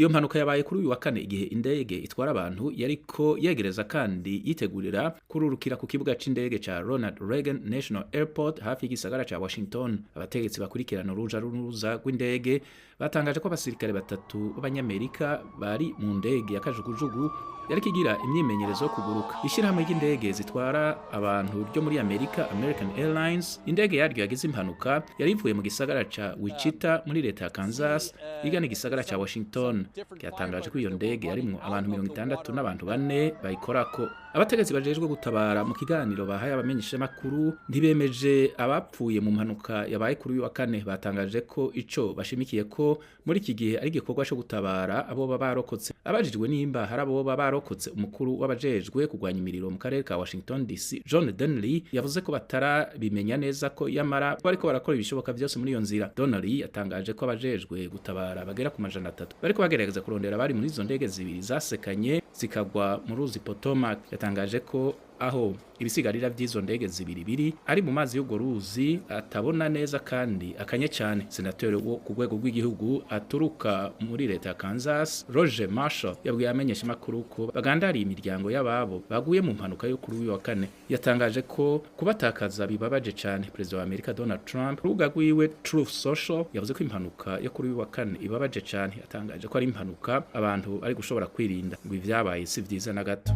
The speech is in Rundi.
iyo mpanuka yabaye kuri uyu wa kane igihe indege itwara abantu yariko yegereza kandi yitegurira kururukira ku kibuga c'indege ca Ronald Reagan National Airport hafi y'igisagara ca Washington. Abategetsi bakurikirana uruja n'uruza rw'indege batangaje ko abasirikare batatu b'abanyamerika bari mu ndege ya kajugujugu yariko igira imyimenyerezo yo kuguruka. Ishirahamwe ry'indege zitwara abantu ryo muri Amerika, American Airlines, indege yaryo yagize impanuka yari ivuye mu gisagara ca Wichita muri leta ya Kansas igana igisagara ca Washington. Yatangaje ko iyo ndege yarimwo abantu 60 n'abantu 4 bayikorako. Abategetsi bajejwe gutabara mu kiganiro bahaye abamenyesha makuru ntibemeje abapfuye mu mpanuka yabaye kuri uyu wa kane. Batangaje ko ico bashimikiye ko muri iki gihe ari igikorwa cyo gutabara abo barokotse. Abajijwe nimba hari abo barokotse, umukuru w'abajejwe kugwanya imiriro mu karere ka Washington DC, John Donnelly, yavuze ko batarabimenya neza ko yamara bariko barakora ibishoboka byose muri iyo nzira. Donnelly yatangaje ko abajejwe gutabara bagera ku 300 bariko bagerageza kurondera bari muri izo ndege zibiri zasekanye zikagwa mu ruzi Potomac. Yatangaje ko aho ibisigarira by'izo ndege zibiri biri ari mu mazi y'ugo ruzi atabona neza kandi akanye cyane. Senateri wo ku rwego rw'igihugu aturuka muri leta ya Kansas, Roger Marshall, yabwiye amenyesha makuru ko bagandariye imiryango y'ababo baguye mu mpanuka yo kuri uyu wa kane. Yatangaje ko kubatakaza bibabaje cyane. Perezida wa Amerika Donald Trump rubuga rwiwe Truth Social yavuze ko impanuka yo kuri uyu wa kane ibabaje cyane. Yatangaje ko ari impanuka abantu ari gushobora kwirinda ngo ivyabaye si vyiza na gato.